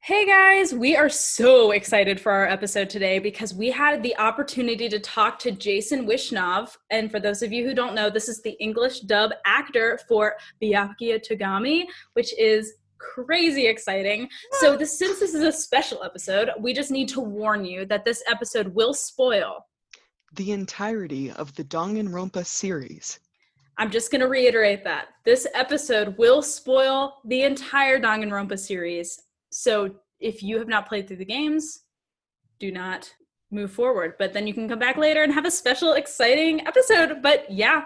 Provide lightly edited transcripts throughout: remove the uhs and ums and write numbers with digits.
Hey guys, we are so excited for our episode today because we had the opportunity to talk to Jason Wishnov. And for those of you who don't know, this is the English dub actor for Byakuya Togami, which is crazy exciting. Since this is a special episode, we just need to warn you that this episode will spoil. The entirety of the Danganronpa series. I'm just going to reiterate that. This episode will spoil the entire Danganronpa series. So if you have not played through the games, do not move forward. But then you can come back later and have a special, exciting episode. But yeah,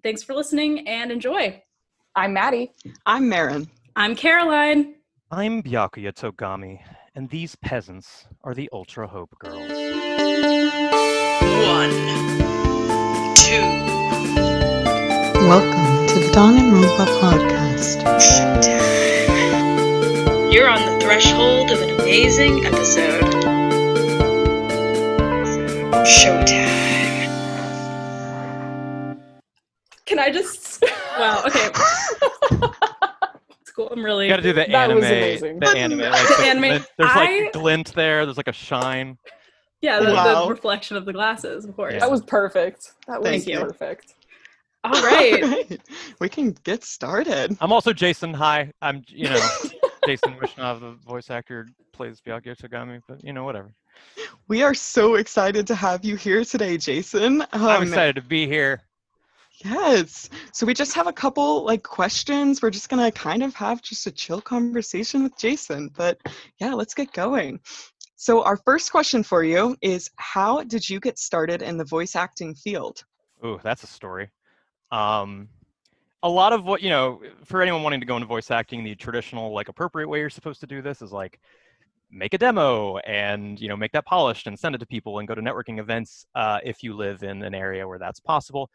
thanks for listening and enjoy. I'm Maddie. I'm Marin. I'm Caroline. I'm Byakuya Togami, and these peasants are the Ultra Hope Girls. 1, 2. Welcome to the Danganronpa podcast. You're on the threshold of an amazing episode. Showtime. Can I just... Wow, okay. It's cool. I'm really... You gotta do the That anime. was amazing. The anime. Like, The anime. There's like glint there. There's like a shine. Yeah, Wow. the reflection of the glasses, of course. Yeah. That was perfect. That was Thank you. perfect. All right. All right. We can get started. I'm also Jason. Hi. I'm, Jason Wishnov, the voice actor, plays Byakuya Togami, but, whatever. We are so excited to have you here today, Jason. I'm excited to be here. Yes. So we just have a couple questions. We're just going to kind of have just a chill conversation with Jason. But yeah, let's get going. So our first question for you is, how did you get started in the voice acting field? Ooh, that's a story. A lot of what, for anyone wanting to go into voice acting, the traditional, appropriate way you're supposed to do this is, make a demo and, make that polished and send it to people and go to networking events if you live in an area where that's possible.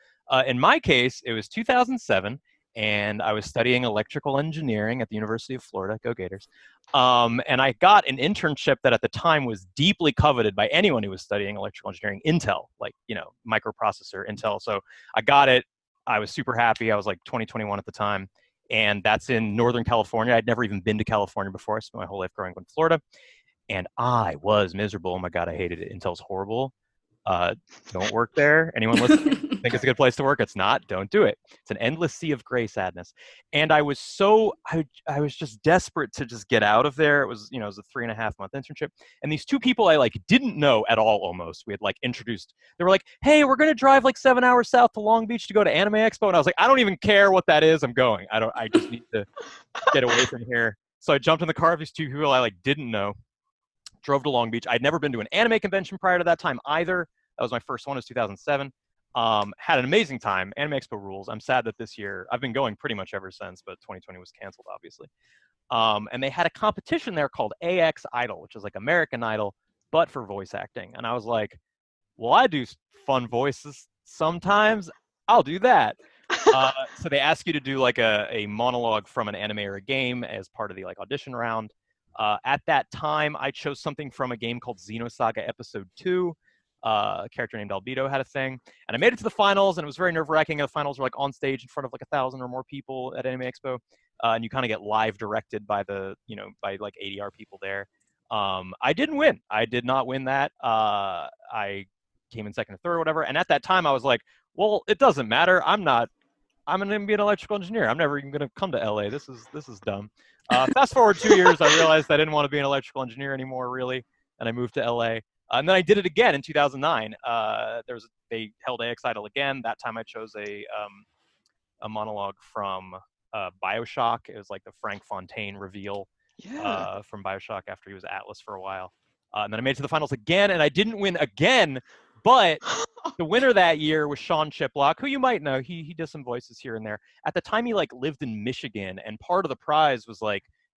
In my case, it was 2007, and I was studying electrical engineering at the University of Florida. Go Gators. And I got an internship that at the time was deeply coveted by anyone who was studying electrical engineering, Intel, microprocessor Intel. So I got it. I was super happy. I was 20, 21 at the time. And that's in Northern California. I'd never even been to California before. I spent my whole life growing up in Florida. And I was miserable. Oh my God, I hated it. Intel's horrible. Don't work there. Anyone listening think it's a good place to work? It's not. Don't do it. It's an endless sea of gray sadness. And I was I was just desperate to just get out of there. It was a 3.5-month internship. And these two people I didn't know at all almost. We had introduced, they were like, hey, we're going to drive 7 hours south to Long Beach to go to Anime Expo. And I was like, I don't even care what that is. I'm going. I just need to get away from here. So I jumped in the car with these two people I didn't know. Drove to Long Beach. I'd never been to an anime convention prior to that time either. That was my first one. It was 2007. Had an amazing time. Anime Expo rules. I'm sad that this year, I've been going pretty much ever since, but 2020 was canceled, obviously. And they had a competition there called AX Idol, which is American Idol, but for voice acting. And I was like, well, I do fun voices sometimes. I'll do that. So they ask you to do a monologue from an anime or a game as part of the audition round. At that time, I chose something from a game called Xenosaga Episode 2. A character named Albedo had a thing. And I made it to the finals, and it was very nerve-wracking. The finals were on stage in front of 1,000 or more people at Anime Expo. And you kind of get live directed by by ADR people there. I didn't win. I did not win that. I came in second or third or whatever. And at that time, I was like, well, it doesn't matter. I'm going to be an electrical engineer. I'm never even going to come to LA. This is dumb. Fast forward 2 years, I realized I didn't want to be an electrical engineer anymore, really, and I moved to LA. And then I did it again in 2009. They held AX Idol again. That time I chose a monologue from Bioshock. It was the Frank Fontaine reveal from Bioshock after he was Atlas for a while. And then I made it to the finals again, and I didn't win again. But the winner that year was Sean Chiplock, who you might know. He does some voices here and there. At the time, he lived in Michigan, and part of the prize was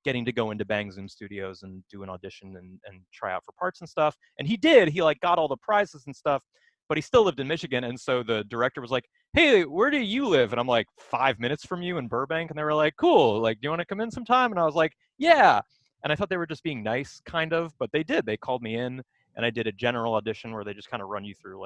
getting to go into Bang Zoom Studios and do an audition and try out for parts and stuff. And he did. He got all the prizes and stuff, but he still lived in Michigan. And so the director was like, hey, where do you live? And I'm 5 minutes from you in Burbank. And they were like, cool. Do you want to come in sometime? And I was like, yeah. And I thought they were just being nice, kind of, but they did. They called me in, and I did a general audition where they just kind of run you through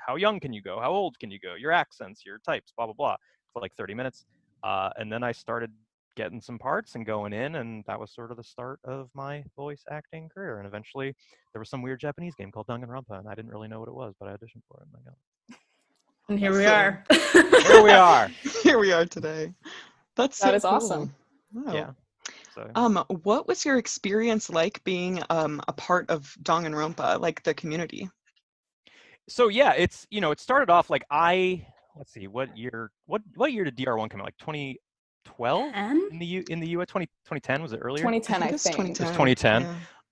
how young can you go? How old can you go? Your accents, your types, blah, blah, blah, for 30 minutes. And then I started getting some parts and going in, and that was sort of the start of my voice acting career. And eventually there was some weird Japanese game called Danganronpa, and I didn't really know what it was, but I auditioned for it and I got it. And here we Awesome. are. Here we are. Here we are today. That is cool. awesome. Wow. Yeah. So What was your experience like being a part of Danganronpa, like the community? So yeah, it's it started off like let's see, what year did DR1 come out? Like 2012 And in the US. 2010, was it earlier? 2010, I it's think. 2010. It was 2010.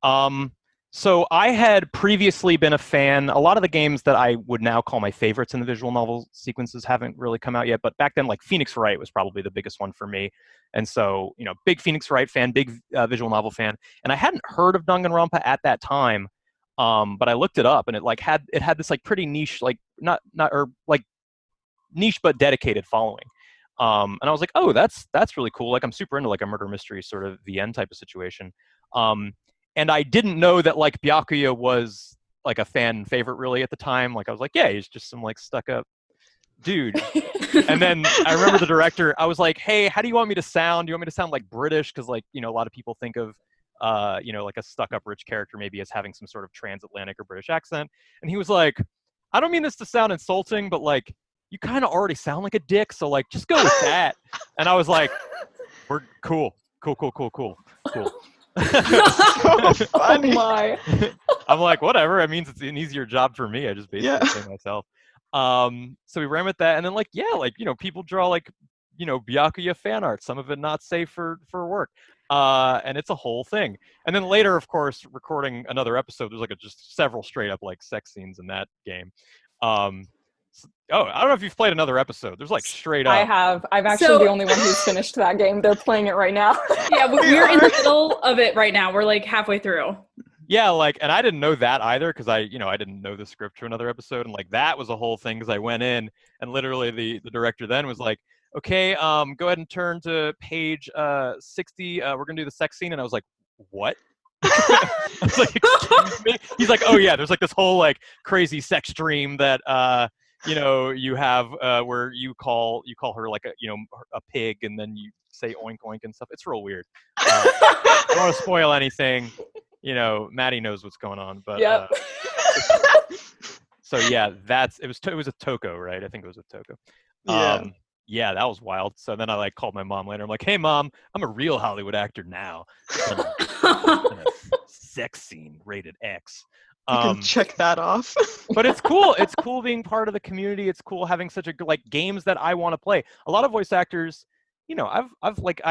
Yeah. So I had previously been a fan. A lot of the games that I would now call my favorites in the visual novel sequences haven't really come out yet. But back then, like Phoenix Wright was probably the biggest one for me. And so, big Phoenix Wright fan, big visual novel fan. And I hadn't heard of Danganronpa at that time. But I looked it up, and it had this like pretty niche, like not or like niche but dedicated following. And I was like, oh, that's really cool. Like I'm super into like a murder mystery sort of VN type of situation. And I didn't know that like Byakuya was like a fan favorite really at the time. Like I was like, yeah, he's just some like stuck up dude. And then I remember the director, I was like, hey, how do you want me to sound? Do you want me to sound like British? Because like, a lot of people think of like a stuck up rich character maybe as having some sort of transatlantic or British accent. And he was like, I don't mean this to sound insulting, but like you kind of already sound like a dick, so like just go with that. And I was like, we're cool. So funny. Oh my. I'm like, whatever. It means it's an easier job for me. I just basically say myself. So we ran with that, and then like, yeah, like people draw like Byakuya fan art. Some of it not safe for work. And it's a whole thing. And then later, of course, recording another episode, there's like just several straight up like sex scenes in that game. I don't know if you've played another episode. There's like straight up. I have. I'm actually the only one who's finished that game. They're playing it right now. Yeah, we're in the middle of it right now. We're like halfway through. Yeah, like, and I didn't know that either because I didn't know the script to another episode, and like that was a whole thing because I went in and literally the director then was like, okay, go ahead and turn to page 60. We're gonna do the sex scene, and I was like, what? I was like, excuse me? He's like, oh yeah, there's like this whole like crazy sex dream that you have where you call her like a pig, and then you say oink oink and stuff. It's real weird. I don't want to spoil anything. Maddie knows what's going on, but Yep. so yeah, it was a Toko, right? I think it was a Toko. Yeah. Yeah, that was wild. So then I like called my mom later. I'm like, hey mom, I'm a real Hollywood actor now. In a sex scene rated X. You can check that off. But it's cool. It's cool being part of the community. It's cool having such a like games that I want to play. A lot of voice actors, I've like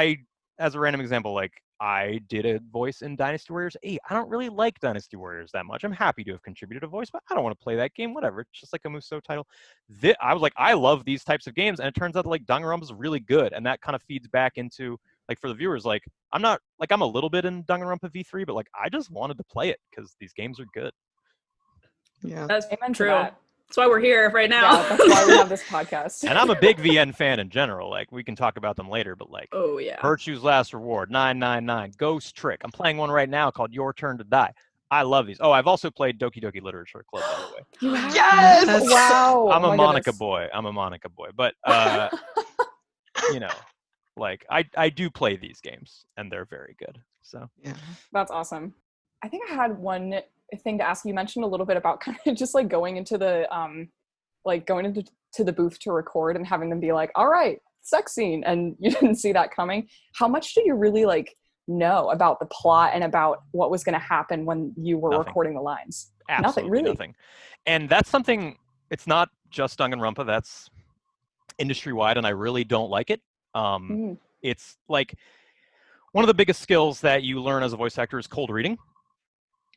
as a random example, like I did a voice in Dynasty Warriors 8. I don't really like Dynasty Warriors that much. I'm happy to have contributed a voice, but I don't want to play that game. Whatever. It's just like a Musou title. I was like, I love these types of games, and it turns out that like Danganronpa is really good, and that kind of feeds back into like for the viewers, like I'm a little bit in Danganronpa V3, but like I just wanted to play it because these games are good. Yeah. That's Amen to true. that. That's why we're here right now. Yeah, that's why we have this podcast. And I'm a big VN fan in general. Like we can talk about them later, but like Oh yeah. Virtue's Last Reward, 999, Ghost Trick. I'm playing one right now called Your Turn to Die. I love these. Oh, I've also played Doki Doki Literature Club, by the way. You have? Yes! Wow. I'm Oh a my Monica goodness. boy. But like I do play these games, and they're very good. So Yeah. That's awesome. I think I had one thing to ask. You mentioned a little bit about kind of just like going into the booth to record and having them be like, all right, sex scene, and you didn't see that coming. How much did you really like know about the plot and about what was going to happen when you were Nothing. recording the lines? absolutely really? nothing. And that's something. It's not just Danganronpa. That's industry wide, and I really don't like it. It's like one of the biggest skills that you learn as a voice actor is cold reading,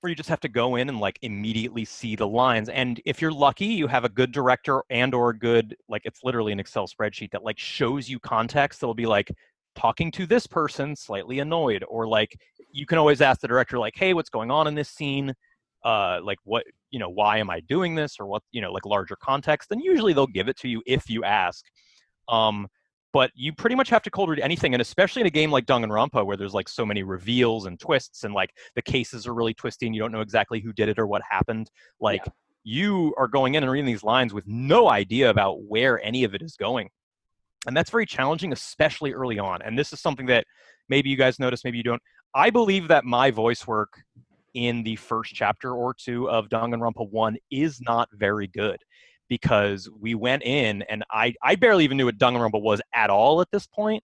where you just have to go in and like immediately see the lines. And if you're lucky, you have a good director and or a good, like it's literally an Excel spreadsheet that like shows you context that'll be like talking to this person slightly annoyed, or like you can always ask the director like, hey, what's going on in this scene? Like what, why am I doing this, or what, like larger context. And usually they'll give it to you if you ask. But you pretty much have to cold read anything, and especially in a game like Danganronpa where there's like so many reveals and twists, and like the cases are really twisty and you don't know exactly who did it or what happened. Like you are going in and reading these lines with no idea about where any of it is going. And that's very challenging, especially early on. And this is something that maybe you guys notice, maybe you don't. I believe that my voice work in the first chapter or two of Danganronpa 1 is not very good, because we went in and I barely even knew what Danganronpa was at all at this point.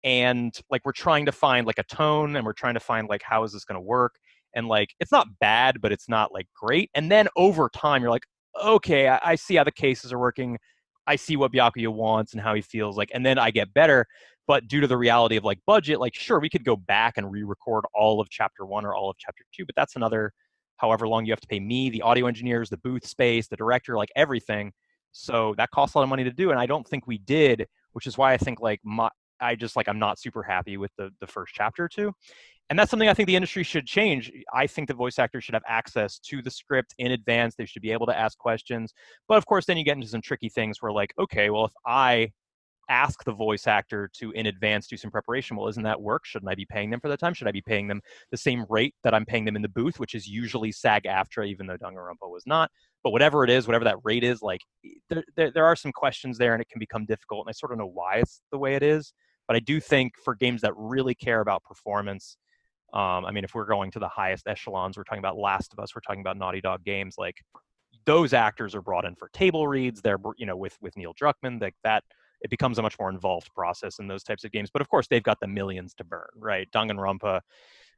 And like, we're trying to find like a tone, and we're trying to find like, how is this going to work? And like, it's not bad, but it's not like great. And then over time, you're like, okay, I see how the cases are working. I see what Byakuya wants and how he feels like, and then I get better. But due to the reality of like budget, like, sure, we could go back and re-record all of chapter 1 or all of chapter 2, but that's another however long you have to pay me, the audio engineers, the booth space, the director, like everything. So that costs a lot of money to do, and I don't think we did, which is why I think like I'm not super happy with the first chapter or two. And that's something I think the industry should change. I think the voice actors should have access to the script in advance. They should be able to ask questions. But of course, then you get into some tricky things where like, okay, well, if I ask the voice actor to in advance do some preparation, well, isn't that work? Shouldn't I be paying them for that time? Should I be paying them the same rate that I'm paying them in the booth, which is usually SAG-AFTRA, even though Danganronpa was not? But whatever it is, whatever that rate is, like there are some questions there, and it can become difficult. And I sort of know why it's the way it is. But I do think for games that really care about performance, I mean, if we're going to the highest echelons, we're talking about Last of Us, we're talking about Naughty Dog games, like those actors are brought in for table reads. They're, with Neil Druckmann, like that, it becomes a much more involved process in those types of games. But of course, they've got the millions to burn, right? Danganronpa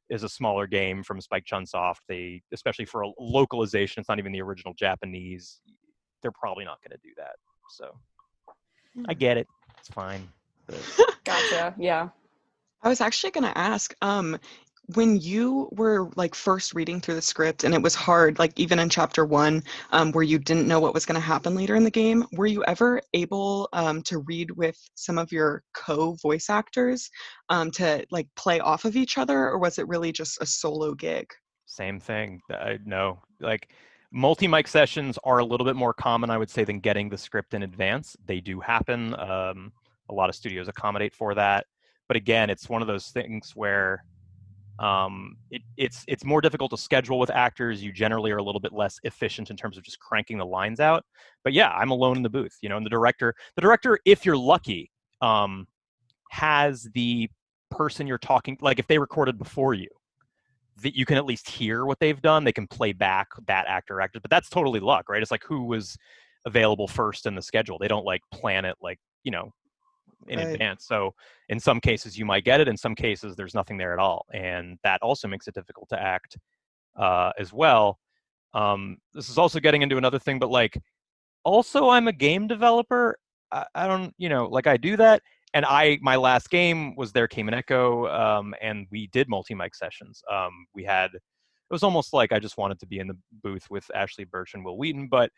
is a smaller game from Spike Chunsoft. They, especially for a localization, it's not even the original Japanese. They're probably not going to do that. So I get it. It's fine. But... Gotcha. Yeah. I was actually going to ask, when you were like first reading through the script and it was hard, like even in chapter 1, where you didn't know what was going to happen later in the game, were you ever able to read with some of your co-voice actors to like play off of each other, or was it really just a solo gig? Same thing. No, like multi-mic sessions are a little bit more common, I would say, than getting the script in advance. They do happen. A lot of studios accommodate for that. But again, it's one of those things where it's more difficult to schedule with actors. You generally are a little bit less efficient in terms of just cranking the lines out. But yeah, I'm alone in the booth, and the director, if you're lucky, has the person you're talking, like if they recorded before you, that you can at least hear what they've done. They can play back that actor, but that's totally luck, right? It's like who was available first in the schedule. They don't like plan it like, in advance. So in some cases you might get it. In some cases there's nothing there at all. And that also makes it difficult to act as well. This is also getting into another thing, but like, also I'm a game developer. I don't, like I do that. And my last game was there came an echo, and we did multi-mic sessions. It was almost like I just wanted to be in the booth with Ashley Birch and Will Wheaton, but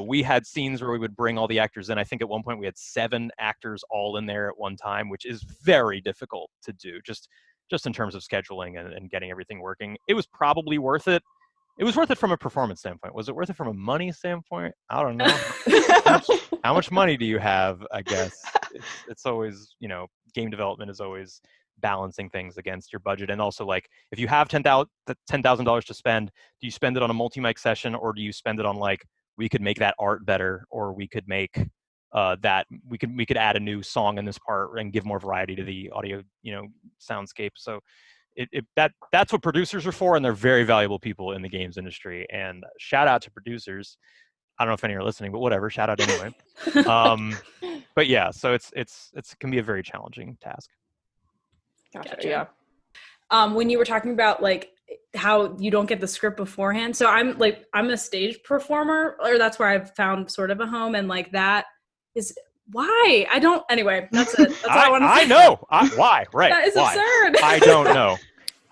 we had scenes where we would bring all the actors in. I think at one point we had 7 actors all in there at one time, which is very difficult to do, just in terms of scheduling and getting everything working. It was probably worth it. It was worth it from a performance standpoint. Was it worth it from a money standpoint? I don't know. How much money do you have? I guess it's always, game development is always balancing things against your budget. And also, like, if you have $10,000 to spend, do you spend it on a multi-mic session, or do you spend it on like, we could make that art better, or we could make that we could add a new song in this part and give more variety to the audio, soundscape. So that's what producers are for, and they're very valuable people in the games industry. And shout out to producers. I don't know if any are listening, but whatever, shout out anyway. But yeah, so it can be a very challenging task. Gotcha. Gotcha. Yeah. When you were talking about like how you don't get the script beforehand, so I'm a stage performer, or that's where I've found sort of a home, and like that is why I don't. Anyway, that's it. That's all I want to say. I know why. Right? That is why? absurd. I don't know.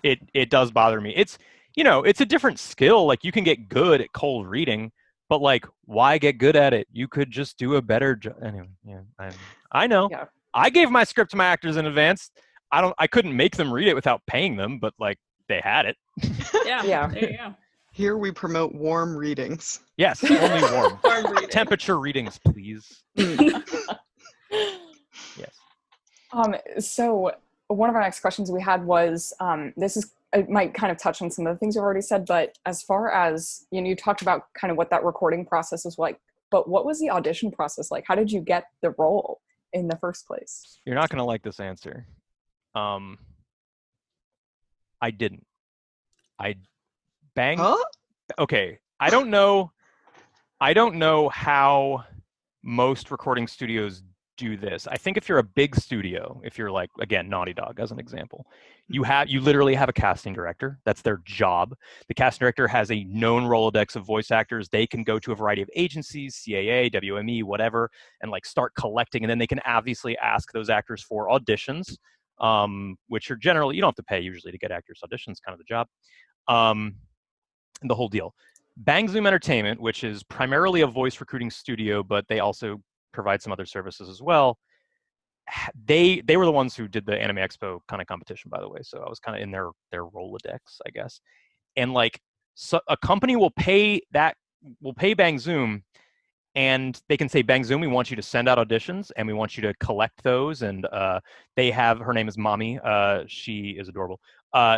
It does bother me. It's it's a different skill. Like, you can get good at cold reading, but like, why get good at it? You could just do a better job. Anyway, yeah, I know. Yeah. I gave my script to my actors in advance. I couldn't make them read it without paying them, but like, they had it. Yeah. There you go. Here we promote warm readings. Yes, only warm. Warm reading. Temperature readings, please. Yes. So one of our next questions we had was, it might kind of touch on some of the things you've already said, but as far as, you talked about kind of what that recording process is like, but what was the audition process like? How did you get the role? in the first place? You're not gonna like this answer. I didn't. I banged. Huh? Okay, I don't know how most recording studios do this. I think if you're a big studio, if you're like, again, Naughty Dog as an example, you literally have a casting director. That's their job. The casting director has a known Rolodex of voice actors. They can go to a variety of agencies, CAA, WME, whatever, and like start collecting. And then they can obviously ask those actors for auditions, which are generally, you don't have to pay usually to get actors auditions, kind of the job. And the whole deal. Bang Zoom Entertainment, which is primarily a voice recruiting studio, but they also provide some other services as well. They were the ones who did the Anime Expo kind of competition, by the way. So I was kind of in their Rolodex, I guess. And like, so a company will pay Bang Zoom, and they can say, Bang Zoom, we want you to send out auditions and we want you to collect those. And they have, her name is Mommy. She is adorable.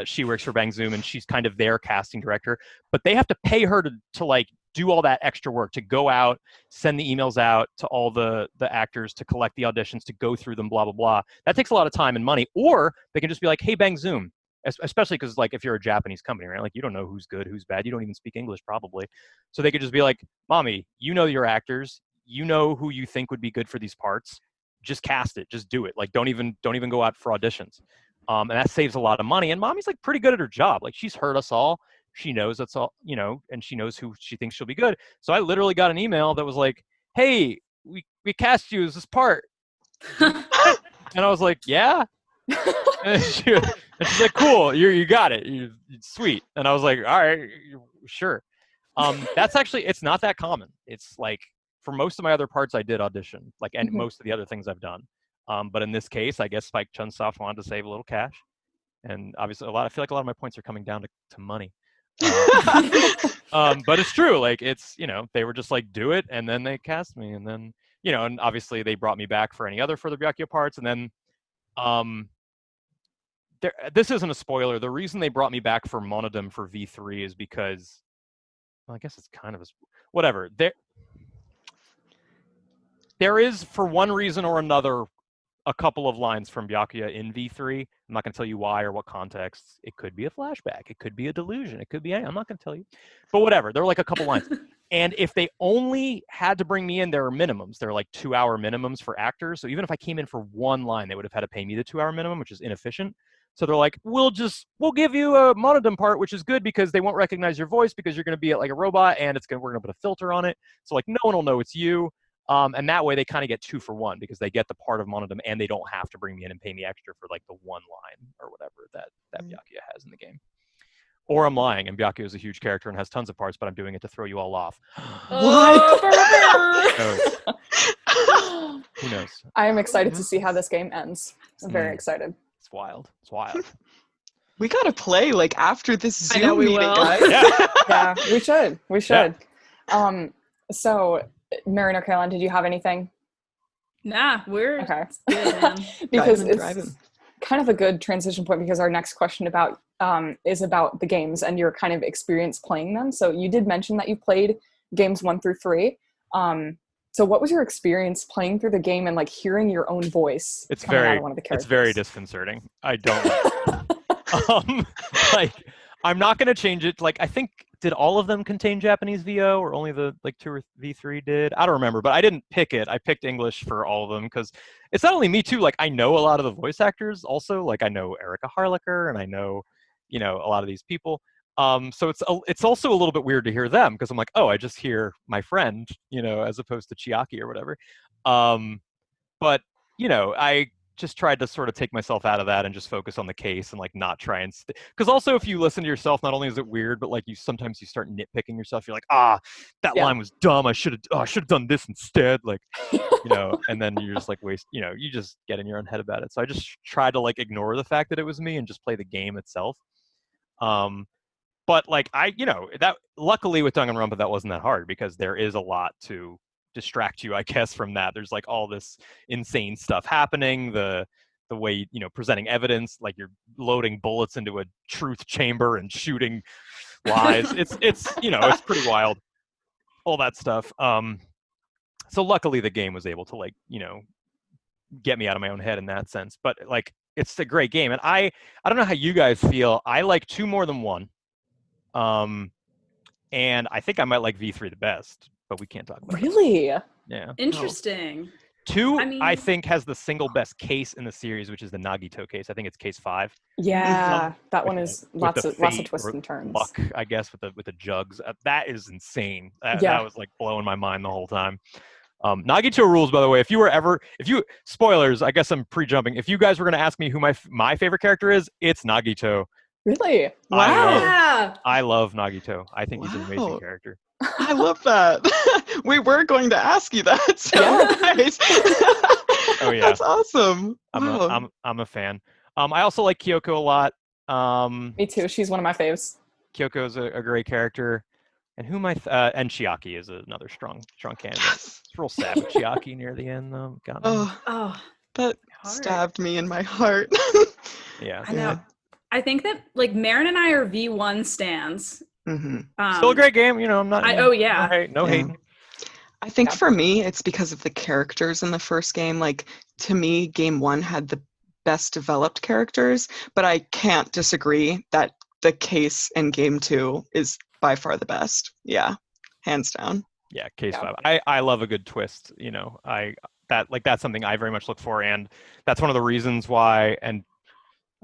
She works for Bang Zoom and she's kind of their casting director, but they have to pay her to like do all that extra work, to go out, send the emails out to all the actors, to collect the auditions, to go through them, blah, blah, blah. That takes a lot of time and money. Or they can just be like, hey, Bang Zoom, especially because like if you're a Japanese company, right? Like you don't know who's good, who's bad. You don't even speak English probably. So they could just be like, Mommy, you know your actors. You know who you think would be good for these parts. Just cast it. Just do it. Like don't even go out for auditions. And that saves a lot of money. And Mommy's like pretty good at her job. Like she's heard us all. She knows that's all, you know, and she knows who she thinks she'll be good. So I literally got an email that was like, hey, we cast you as this part. And I was like, yeah. And she's like, cool, you got it. You're sweet. And I was like, all right, sure. That's actually, it's not that common. It's like, for most of my other parts, I did audition, like, and most of the other things I've done. But in this case, I guess Spike Chunsoft wanted to save a little cash. And obviously I feel like a lot of my points are coming down to money. But it's true. Like it's, you know, they were just like, do it. And then they cast me. And then, you know, and obviously they brought me back for any other further Byakuya parts. And then, this isn't a spoiler. The reason they brought me back for Monodem for V3 is because, well, I guess it's kind of whatever. There is, for one reason or another, a couple of lines from Byakuya in V3. I'm not going to tell you why or what context. It could be a flashback. It could be a delusion. It could be, I'm not going to tell you. But whatever. There are like a couple lines. And if they only had to bring me in, there are minimums. There are like 2-hour minimums for actors. So even if I came in for one line, they would have had to pay me the 2-hour minimum, which is inefficient. So they're like, we'll give you a Monodem part, which is good because they won't recognize your voice because you're going to be like a robot and we're going to put a filter on it. So like no one will know it's you. And that way they kind of get 2 for 1 because they get the part of Monodem and they don't have to bring me in and pay me extra for like the one line or whatever that Byakuya has in the game. Or I'm lying and Byakuya is a huge character and has tons of parts, but I'm doing it to throw you all off. What? Who knows? I am excited to see how this game ends. I'm very excited. It's wild. It's wild. We gotta play like after this Zoom I know we meeting, will. guys. Yeah, we should. Yeah. So Mary or Caroline, did you have anything? Nah, we're Okay. good, man. Because Driving. it's kind of a good transition point because our next question is about the games and your kind of experience playing them. So you did mention that you played games 1 through 3. So what was your experience playing through the game and like hearing your own voice? It's coming out very of one of the characters? It's very disconcerting. I don't like I'm not going to change it. Like I think did all of them contain Japanese VO or only the like 2 or V3 did? I don't remember, but I didn't pick it. I picked English for all of them because it's not only me too. Like I know a lot of the voice actors also. Like I know Erica Harlacher and I know, you know, a lot of these people. So it's also a little bit weird to hear them because I'm like, oh, I just hear my friend, you know, as opposed to Chiaki or whatever. But you know, I just tried to sort of take myself out of that and just focus on the case and like not try and because also if you listen to yourself, not only is it weird, but like sometimes you start nitpicking yourself. You're like, that line was dumb. I should have done this instead. Like, you know, and then you're just like you just get in your own head about it. So I just tried to like ignore the fact that it was me and just play the game itself. But like that luckily with Danganronpa that wasn't that hard because there is a lot to distract you, I guess, from that. There's like all this insane stuff happening, the way, you know, presenting evidence, like you're loading bullets into a truth chamber and shooting lies. it's you know, it's pretty wild, all that stuff. So luckily the game was able to like, you know, get me out of my own head in that sense. But like, it's a great game, and I don't know how you guys feel. I like 2 more than 1, and I think I might like V3 the best, but we can't talk about it. Really? Yeah. Interesting. 2, I mean- I think, has the single best case in the series, which is the Nagito case. I think it's case 5. Yeah, that one With is with lots the of fate twists or and turns. luck, I guess, with the jugs. That is insane. That Yeah. was like blowing my mind the whole time. Nagito rules, by the way. If you spoilers, I guess I'm pre-jumping. If you guys were going to ask me who my favorite character is, it's Nagito. Really? Yeah. I love Nagito. I think he's an Wow. amazing character. I love that. We were going to ask you that. So nice. Oh, yeah. That's awesome. Wow. I'm a fan. I also like Kyoko a lot. Me too. She's one of my faves. Kyoko's a great character. And who am I? And Chiaki is another strong candidate. Yes. It's real sad with Chiaki near the end, though. God, Oh, That hard. stabbed me in my heart. yeah. I know. I think that like Marin and I are V1 stans. hmm Still a great game. I'm not. oh yeah. No Yeah. hating. I think Yeah. for me, it's because of the characters in the first game. Like, to me, game 1 had the best developed characters, but I can't disagree that the case in game 2 is by far the best. Yeah, hands down. Yeah, case Yeah. 5. I love a good twist. That's something I very much look for, and that's one of the reasons why. And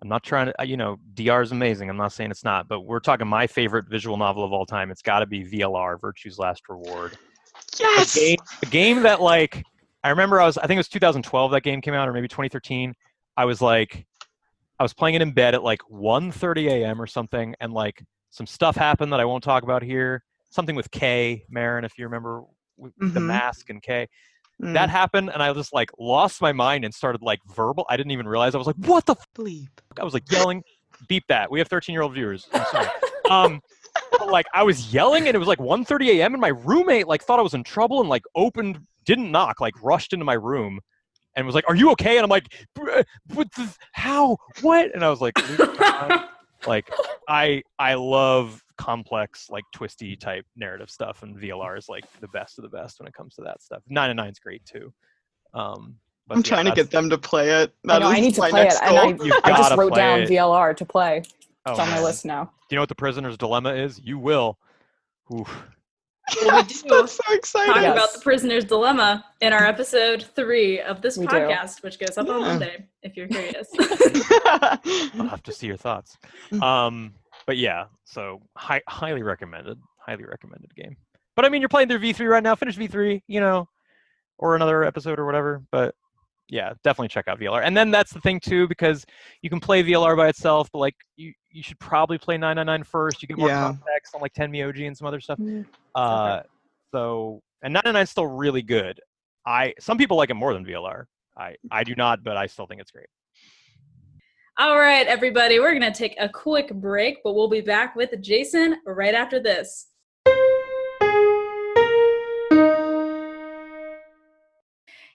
I'm not trying to, DR is amazing. I'm not saying it's not, but we're talking my favorite visual novel of all time. It's got to be VLR, Virtue's Last Reward. Yes! A game that, like, I remember I think it was 2012 that game came out, or maybe 2013. I was playing it in bed at like 1:30 a.m. or something, and like some stuff happened that I won't talk about here. Something with K, Marin, if you remember, with the mask and K. That happened, and I just like lost my mind and started like verbal. I didn't even realize. I was like, "What the?" Bleep. I was like yelling, "Beep that!" We have 13-year-old viewers. I'm sorry. But like I was yelling, and it was like 1:30 a.m. and my roommate like thought I was in trouble and like didn't knock, like rushed into my room and was like, "Are you okay?" And I'm like, "How? What?" And I was like, like I love complex, like twisty type narrative stuff, and VLR is like the best of the best when it comes to that stuff. 9 is great too. But I'm trying to get them to play it. I know, I need to my play it, next and goal. I just gotta wrote play down it. VLR to play. Oh, It's on my man. list now. Do you know what the prisoner's dilemma is? You will. Oof. Well, we Yes, do that's so talk exciting. Yes. about the prisoner's dilemma in our episode 3 of this We do. podcast, which goes up on Yeah. Monday, if you're curious. I'll have to see your thoughts. But yeah, so highly recommended. Highly recommended game. But I mean, you're playing through V3 right now. Finish V3, or another episode or whatever. But yeah, definitely check out VLR. And then that's the thing too, because you can play VLR by itself, but like you should probably play 999 first. You get more context on like 10 Myoji and some other stuff. Okay. So, and 999 is still really good. Some people like it more than VLR. I do not, but I still think it's great. All right, everybody, we're going to take a quick break, but we'll be back with Jason right after this.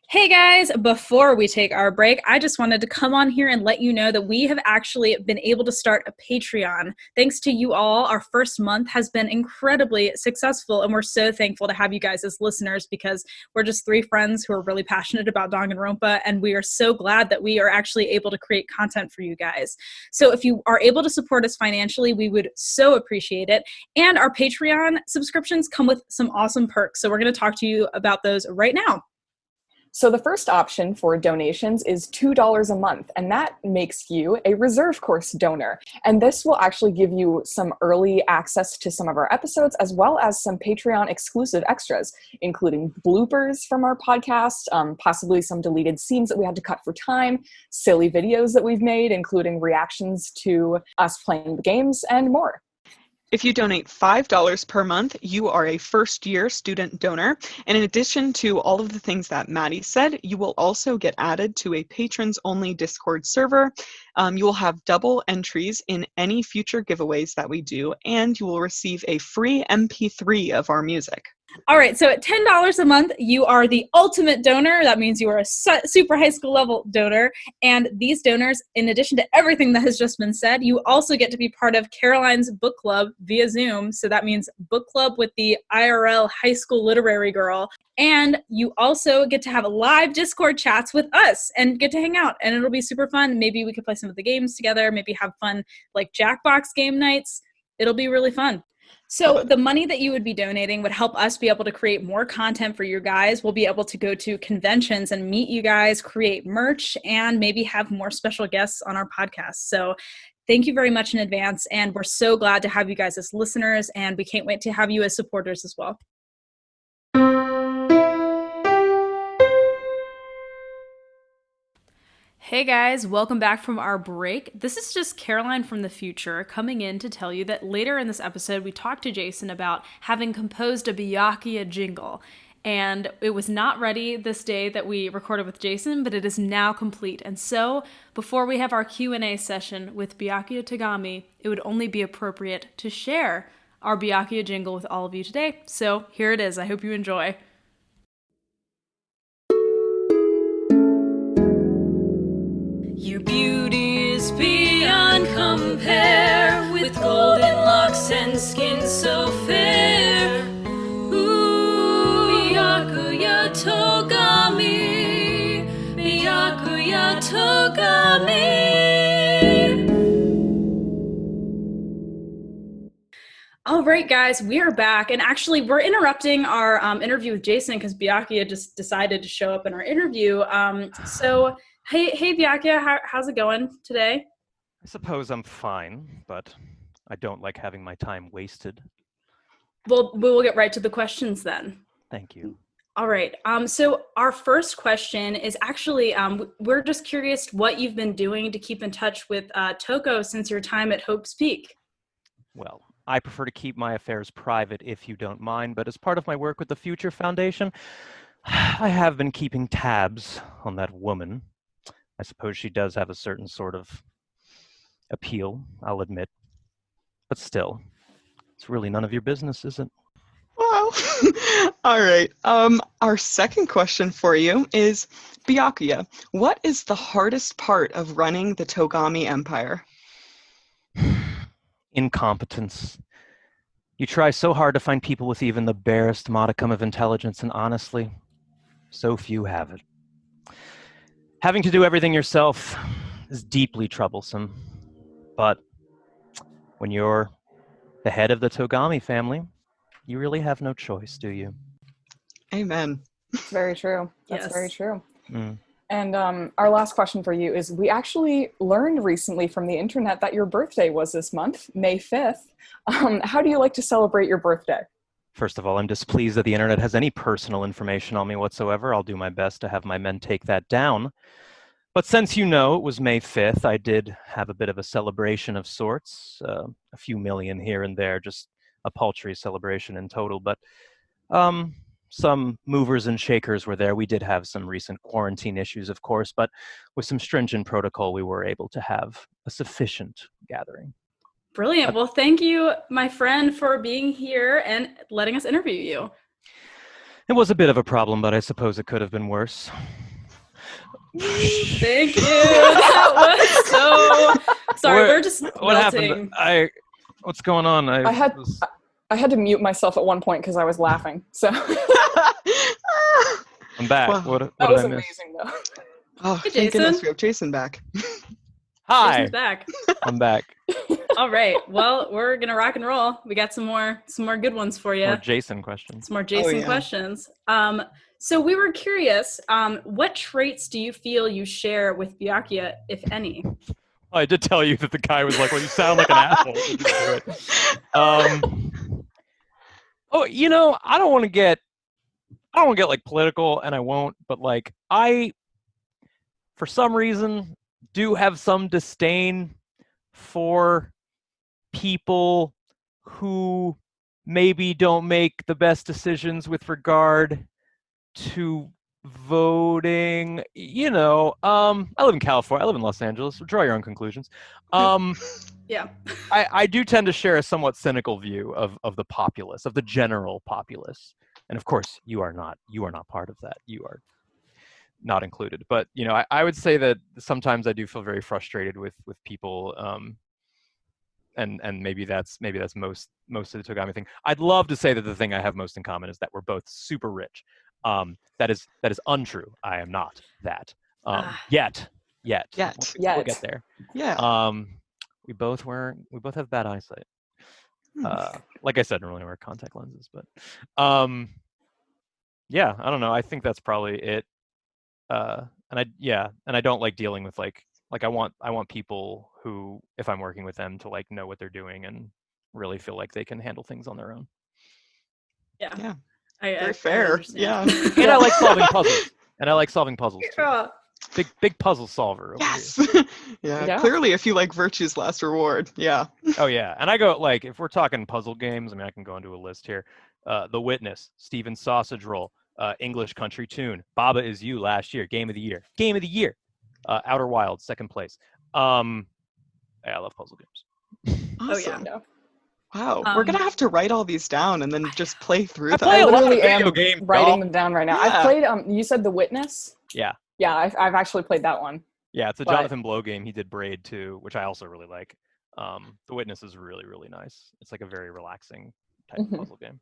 Hey guys, before we take our break, I just wanted to come on here and let you know that we have actually been able to start a Patreon. Thanks to you all, our first month has been incredibly successful, and we're so thankful to have you guys as listeners because we're just 3 friends who are really passionate about Danganronpa, and we are so glad that we are actually able to create content for you guys. So if you are able to support us financially, we would so appreciate it. And our Patreon subscriptions come with some awesome perks, so we're going to talk to you about those right now. So the first option for donations is $2 a month, and that makes you a reserve course donor. And this will actually give you some early access to some of our episodes, as well as some Patreon exclusive extras, including bloopers from our podcast, possibly some deleted scenes that we had to cut for time, silly videos that we've made, including reactions to us playing the games, and more. If you donate $5 per month, you are a first-year student donor. And in addition to all of the things that Maddie said, you will also get added to a patrons-only Discord server. You will have double entries in any future giveaways that we do, and you will receive a free MP3 of our music. All right, so at $10 a month, you are the ultimate donor. That means you are a super high school level donor. And these donors, in addition to everything that has just been said, you also get to be part of Caroline's book club via Zoom. So that means book club with the IRL high school literary girl. And you also get to have live Discord chats with us and get to hang out. And it'll be super fun. Maybe we could play some of the games together, maybe have fun like Jackbox game nights. It'll be really fun. So the money that you would be donating would help us be able to create more content for you guys. We'll be able to go to conventions and meet you guys, create merch, and maybe have more special guests on our podcast. So thank you very much in advance. And we're so glad to have you guys as listeners, and we can't wait to have you as supporters as well. Hey guys, welcome back from our break. This is just Caroline from the future coming in to tell you that later in this episode, we talked to Jason about having composed a Byakuya jingle. And it was not ready this day that we recorded with Jason, but it is now complete. And so, before we have our Q&A session with Byakuya Togami, it would only be appropriate to share our Byakuya jingle with all of you today. So here it is. I hope you enjoy. Your beauty is beyond compare, with golden locks and skin so fair. Ooh, Byakuya Togami, Byakuya Togami. All right, guys, we are back. And actually, we're interrupting our interview with Jason because Byakuya just decided to show up in our interview. Hey, Byakuya, how's it going today? I suppose I'm fine, but I don't like having my time wasted. Well, we will get right to the questions then. Thank you. All right. So our first question is actually, we're just curious what you've been doing to keep in touch with Toko since your time at Hope's Peak. Well, I prefer to keep my affairs private if you don't mind, but as part of my work with the Future Foundation, I have been keeping tabs on that woman. I suppose she does have a certain sort of appeal, I'll admit. But still, it's really none of your business, is it? Well, all right. Our second question for you is, Byakuya, what is the hardest part of running the Togami Empire? Incompetence. You try so hard to find people with even the barest modicum of intelligence, and honestly, so few have it. Having to do everything yourself is deeply troublesome, but when you're the head of the Togami family, you really have no choice, do you? Amen. It's very true. That's Yes. very true. Mm. And our last question for you is, we actually learned recently from the internet that your birthday was this month, May 5th. How do you like to celebrate your birthday? First of all, I'm displeased that the internet has any personal information on me whatsoever. I'll do my best to have my men take that down. But since you know it was May 5th, I did have a bit of a celebration of sorts, a few million here and there, just a paltry celebration in total. But some movers and shakers were there. We did have some recent quarantine issues, of course, but with some stringent protocol, we were able to have a sufficient gathering. Brilliant. Well, thank you, my friend, for being here and letting us interview you. It was a bit of a problem, but I suppose it could have been worse. Thank you. That was so... Sorry, we're just What melting. happened? What's going on? I had to mute myself at one point because I was laughing. So I'm back. Well, what that did was I miss? amazing, though. Oh, Hey, thank goodness Jason. we have Jason back. Hi, Jason's back. I'm back. All right. Well, we're gonna rock and roll. We got some more good ones for you. More Jason questions. Some more Jason yeah. questions. So we were curious, what traits do you feel you share with Byakuya, if any? I did tell you that the guy was like, well, you sound like an asshole. Oh, you know, I don't want to get like political, and I won't, but like I, for some reason, do have some disdain for people who maybe don't make the best decisions with regard to voting. You know, I live in California. I live in Los Angeles. Draw your own conclusions. Yeah. I do tend to share a somewhat cynical view of the populace, of the general populace. And of course, you are not part of that. You are not included. But I would say that sometimes I do feel very frustrated with people, and maybe that's most of the Togami thing. I'd love to say that the thing I have most in common is that we're both super rich. That is untrue. I am not that. Yet. We'll get there. Yeah. We both have bad eyesight. Like I said, I don't really wear contact lenses, but yeah, I don't know. I think that's probably it. And I don't like dealing with like I want people who, if I'm working with them, to like know what they're doing and really feel like they can handle things on their own. Yeah. Very fair. Yeah. And I like solving puzzles. Too. Big puzzle solver. Yes. Yeah. Clearly, if you like Virtue's Last Reward. Yeah. Oh yeah. And I go, like, if we're talking puzzle games, I mean, I can go into a list here. The Witness, Steven's Sausage Roll, English Country Tune, Baba Is You last year, Game of the Year. Outer Wilds, second place. I love puzzle games. Awesome. Oh yeah. Wow, we're gonna have to write all these down and then just play through them. I literally am games, writing them down right now. Yeah. I've played. You said The Witness. Yeah. Yeah, I've actually played that one. Yeah, it's a Jonathan Blow game. He did Braid too, which I also really like. The Witness is really, really nice. It's like a very relaxing type of puzzle game.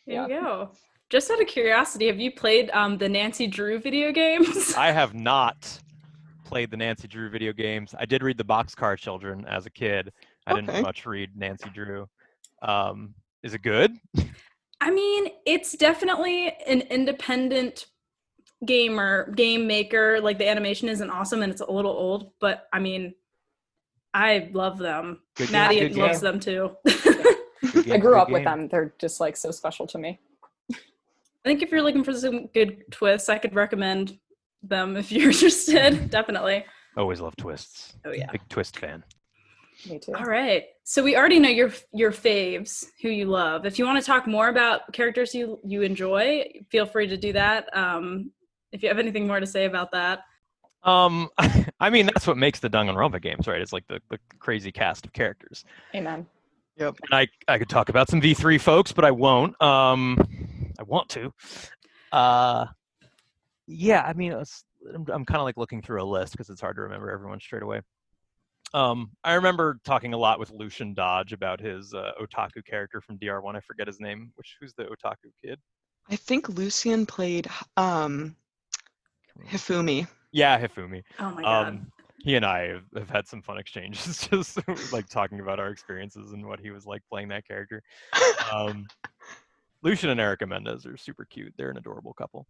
There you go. Just out of curiosity, have you played the Nancy Drew video games? I have not played the Nancy Drew video games. I did read the Boxcar Children as a kid. I didn't much read Nancy Drew. Is it good? I mean, it's definitely an independent game maker. Like, the animation isn't awesome and it's a little old, but I mean, I love them. Maddie loves them too. I grew up with them. They're just like so special to me. I think if you're looking for some good twists, I could recommend them if you're interested. Definitely. Always love twists. Oh yeah. Big twist fan. Me too. All right. So we already know your faves, who you love. If you want to talk more about characters you enjoy, feel free to do that. If you have anything more to say about that. I mean, that's what makes the Danganronpa games, right? It's like the crazy cast of characters. Amen. Yep. And I could talk about some V3 folks, but I won't. I want to. Yeah, I mean, I'm kind of like looking through a list because it's hard to remember everyone straight away. I remember talking a lot with Lucian Dodge about his otaku character from DR1. I forget his name. Who's the otaku kid? I think Lucian played Hifumi. Yeah, Hifumi. Oh my god. He and I have had some fun exchanges, just like talking about our experiences and what he was like playing that character. Lucian and Erica Mendez are super cute. They're an adorable couple.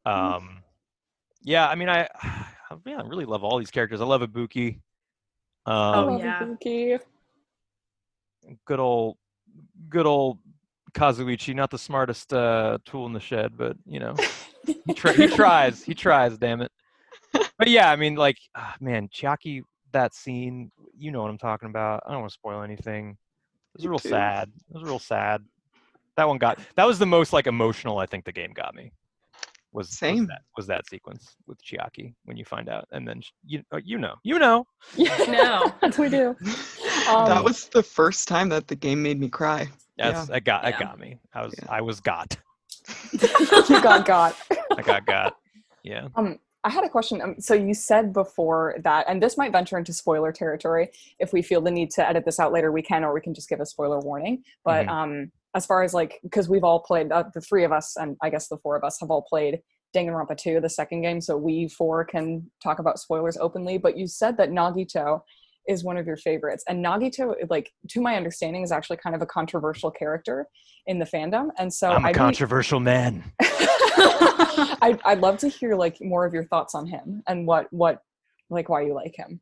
Yeah, I mean, I really love all these characters. I love Ibuki. Ibuki. Good old Kazuichi, not the smartest tool in the shed, but you know, he tries. He tries. Damn it. But yeah, I mean, like, man, Chiaki, that scene, you know what I'm talking about. I don't want to spoil anything. It was real sad. It was real sad. That was the most like emotional I think the game got me. Was that sequence with Chiaki when you find out, and then you know. No, we do. That was the first time that the game made me cry. It got me. I was got. You got. I got. Yeah. I had a question. So you said before that, and this might venture into spoiler territory. If we feel the need to edit this out later, we can, or we can just give a spoiler warning. But as far as like, because we've all played, the three of us, and I guess the four of us have all played Danganronpa 2, the second game, so we four can talk about spoilers openly. But you said that Nagito is one of your favorites, and Nagito, like, to my understanding, is actually kind of a controversial character in the fandom, and so I'm a controversial man. I'd love to hear like more of your thoughts on him and what like why you like him.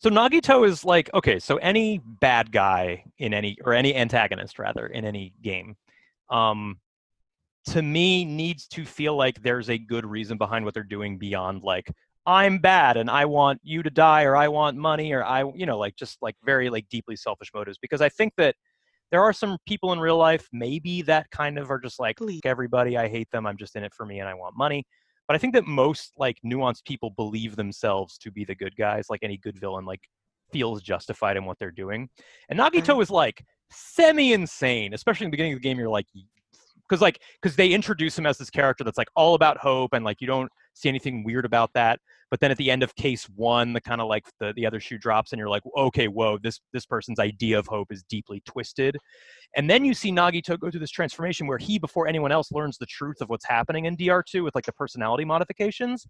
So Nagito is like, okay, so any bad guy in any antagonist rather in any game, to me needs to feel like there's a good reason behind what they're doing beyond like, I'm bad and I want you to die, or I want money, or like just like very like deeply selfish motives. Because I think that there are some people in real life maybe that kind of are just like, everybody, I hate them, I'm just in it for me and I want money. But I think that most like nuanced people believe themselves to be the good guys, like any good villain like feels justified in what they're doing. And Nagito is like semi-insane, especially in the beginning of the game. You're like, because they introduce him as this character that's like all about hope, and like you don't see anything weird about that. But then at the end of case one, the kind of like the other shoe drops, and you're like, okay, whoa, this person's idea of hope is deeply twisted. And then you see Nagito go through this transformation where he, before anyone else, learns the truth of what's happening in DR2 with like the personality modifications.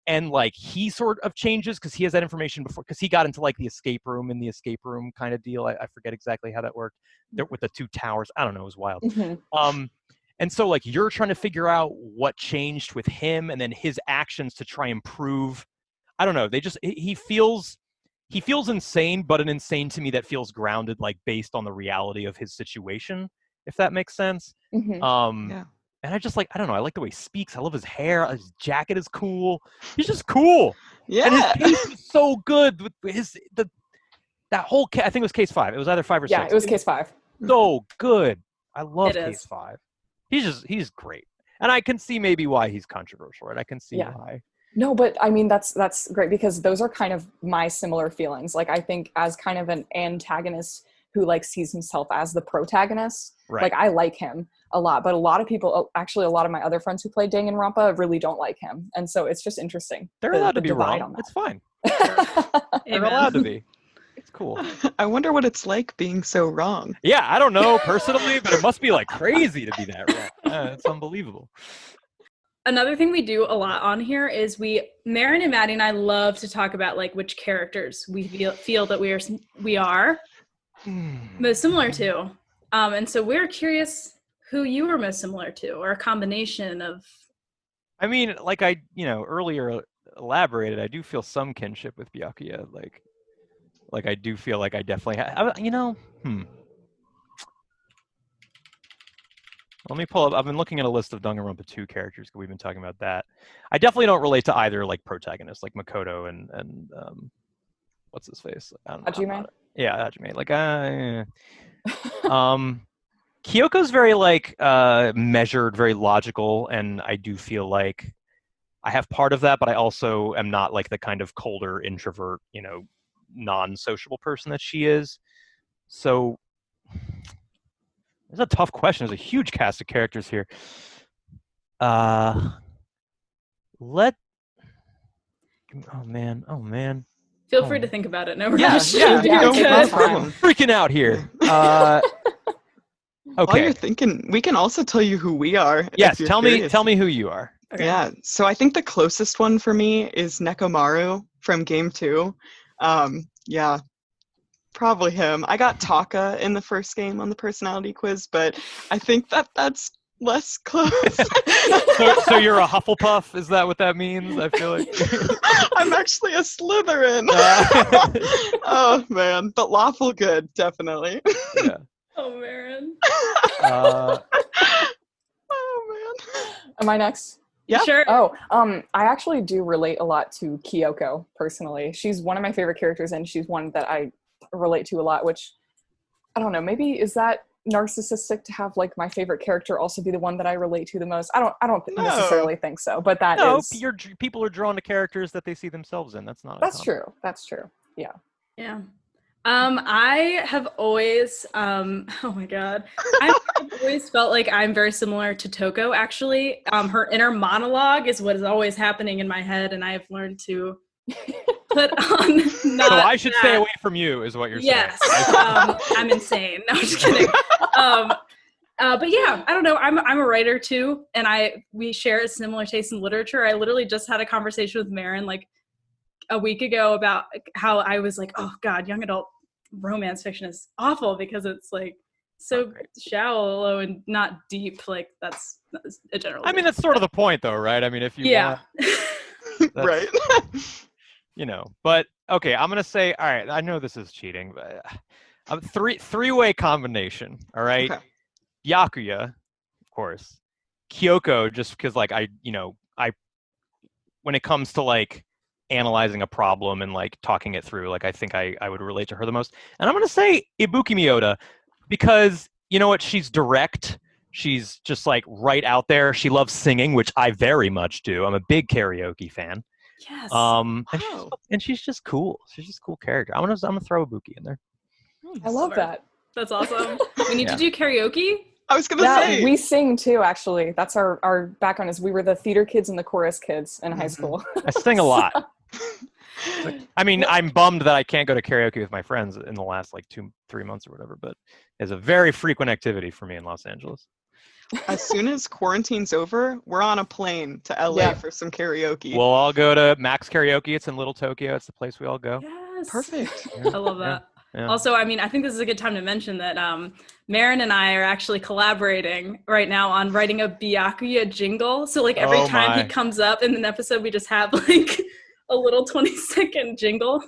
And like he sort of changes because he has that information before, because he got into like the escape room kind of deal. I forget exactly how that worked there with the two towers. I don't know, it was wild. And so like you're trying to figure out what changed with him and then his actions to try and prove, I don't know, he feels insane, but an insane to me that feels grounded, like based on the reality of his situation, if that makes sense. Yeah. And I just like, I don't know, I like the way he speaks. I love his hair. His jacket is cool. He's just cool. Yeah. And his pace is so good with that whole I think it was case 5. It was either 5 or 6. Yeah, it was case 5. So good. I love It case is. 5. He's great. And I can see maybe why he's controversial, right? I can see why. No, but I mean, that's great because those are kind of my similar feelings. Like, I think as kind of an antagonist who like sees himself as the protagonist, Right. like I like him a lot, but a lot of people, actually a lot of my other friends who play Danganronpa really don't like him. And so it's just interesting. They're the- allowed the to be divide wrong. on that. It's fine. They're Amen. allowed to be. It's cool. I wonder what it's like being so wrong. Yeah, I don't know personally, but it must be like crazy to be that wrong. It's unbelievable. Another thing we do a lot on here is Marin and Maddie and I love to talk about like which characters we feel that we are most similar to. And so we're curious who you are most similar to, or a combination of. I mean, like I, earlier elaborated, I do feel some kinship with Byakuya. Like I do feel like I definitely Let me pull up. I've been looking at a list of Danganronpa 2 characters because we've been talking about that. I definitely don't relate to either like protagonists, like Makoto and what's his face? Hajime? Yeah, Hajime. Like Kyoko's very like measured, very logical, and I do feel like I have part of that, but I also am not like the kind of colder introvert, non-sociable person that she is. So it's a tough question. There's a huge cast of characters here. Oh man. Feel free to think about it. No Yeah, rush. yeah, You're no good. problem. Freaking out here. While Okay. you're thinking, we can also tell you who we are. Yes, if you're tell curious. me who you are. Okay. Yeah, so I think the closest one for me is Nekomaru from Game 2. Yeah, probably him. I got Taka in the first game on the personality quiz, but I think that's less close. So you're a Hufflepuff? Is that what that means? I feel like I'm actually a Slytherin. Oh man, but lawful good, definitely. yeah. Oh, Marin. Uh, Oh man. Am I next? Yeah. Sure. Oh, I actually do relate a lot to Kyoko personally. She's one of my favorite characters, and she's one that I relate to a lot, which I don't know, maybe is that narcissistic to have like my favorite character also be the one that I relate to the most? I don't No. necessarily think so, but that no, is people are drawn to characters that they see themselves in. That's not. that's uncommon. true. That's true. Yeah. Yeah. I have always, oh my God, I've always felt like I'm very similar to Toko, actually. Her inner monologue is what is always happening in my head, and I have learned to put on not So I should that. stay away from you, is what you're Yes, saying. I'm insane. No, I'm just kidding. But yeah, I don't know. I'm a writer too, and we share a similar taste in literature. I literally just had a conversation with Marin like a week ago about how I was like, oh God, young adult romance fiction is awful because it's like so shallow and not deep. Like that's a general. I mean, that's sort of the point, though, right? I mean, if you yeah. want, Right. But okay, I'm gonna say, all right. I know this is cheating, but three-way combination. All right, Okay. Byakuya, of course, Kyoko, just because like I when it comes to like analyzing a problem and like talking it through, like I think I would relate to her the most. And I'm gonna say Ibuki Miyoda because you know what, she's direct. She's just like right out there. She loves singing, which I very much do. I'm a big karaoke fan. Yes. And she's just cool. She's just a cool character. I'm gonna throw Ibuki in there. I love Smart. that. That's awesome. We need Yeah. to do karaoke I was gonna Yeah, say. we sing too, actually. That's our background is we were the theater kids and the chorus kids in high school. I sing a lot. I mean, Well- I'm bummed that I can't go to karaoke with my friends in the last like 2-3 months or whatever, but it's a very frequent activity for me in Los Angeles. As soon as quarantine's over, we're on a plane to LA Yeah. for some karaoke. We'll all go to Max Karaoke. It's in Little Tokyo. It's the place we all go. Yes. Perfect. I love that. Yeah. Also, I mean, I think this is a good time to mention that Marin and I are actually collaborating right now on writing a Byakuya jingle. So like every Oh time my. he comes up in an episode, we just have like a little 20-second jingle.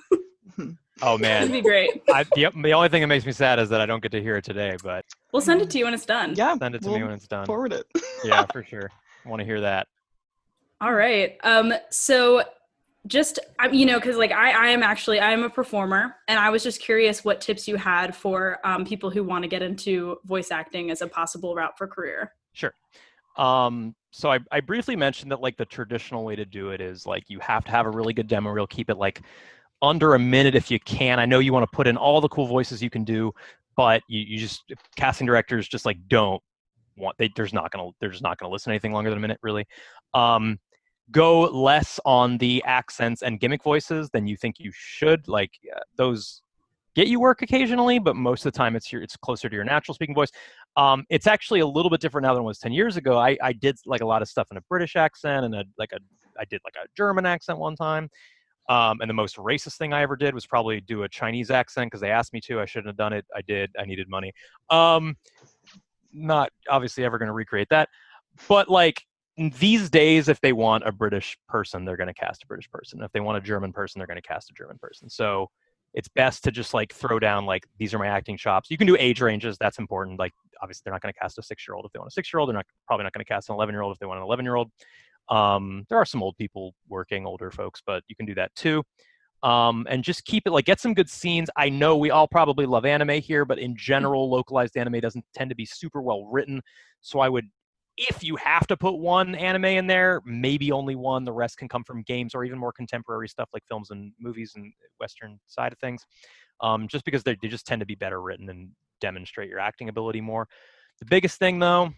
Oh It'd man. be great. The only thing that makes me sad is that I don't get to hear it today, but We'll send it to you when it's done. Yeah, send it to we'll me when it's done. forward it. Yeah, for sure. I want to hear that. All right. So just, because like I am a performer, and I was just curious what tips you had for people who want to get into voice acting as a possible route for career. Sure. So I briefly mentioned that like the traditional way to do it is like you have to have a really good demo reel, keep it like under a minute if you can. I know you want to put in all the cool voices you can do, but you just casting directors just like don't want they're just not gonna listen to anything longer than a minute really. Go less on the accents and gimmick voices than you think you should. Like those get you work occasionally, but most of the time it's closer to your natural speaking voice. It's actually a little bit different now than it was 10 years ago. I did like a lot of stuff in a British accent and I did like a German accent one time. And the most racist thing I ever did was probably do a Chinese accent because they asked me to. I shouldn't have done it. I did. I needed money. Not obviously ever going to recreate that. But like these days, if they want a British person, they're going to cast a British person. If they want a German person, they're going to cast a German person. So it's best to just like throw down like these are my acting chops. You can do age ranges. That's important. Like obviously they're not going to cast a 6-year-old if they want a 6-year-old. They're probably not going to cast an 11-year-old if they want an 11-year-old. There are some old people working, older folks, but you can do that too. And just keep it like get some good scenes. I know we all probably love anime here, but in general, localized anime doesn't tend to be super well written. So I would, if you have to put one anime in there, maybe only one. The rest can come from games or even more contemporary stuff like films and movies and Western side of things. Just because they just tend to be better written and demonstrate your acting ability more. The biggest thing though,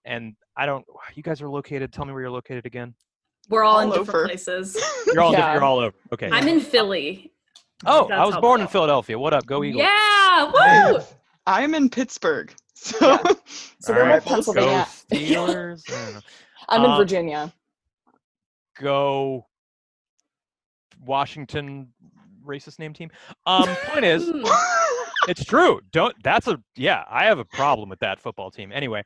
and you guys are located, tell me where you're located again. We're all in All different over. places. You're all Yeah. you're all over. Okay. I'm in Philly. Oh, That's I was born in helpful. Philadelphia. What up? Go Eagles. Yeah, woo! I'm in Pittsburgh. So Yeah. So All we're right. both Pennsylvania. Go Steelers. I don't know. I'm in Virginia. Go Washington racist name team. Point is, it's true. I have a problem with that football team. Anyway,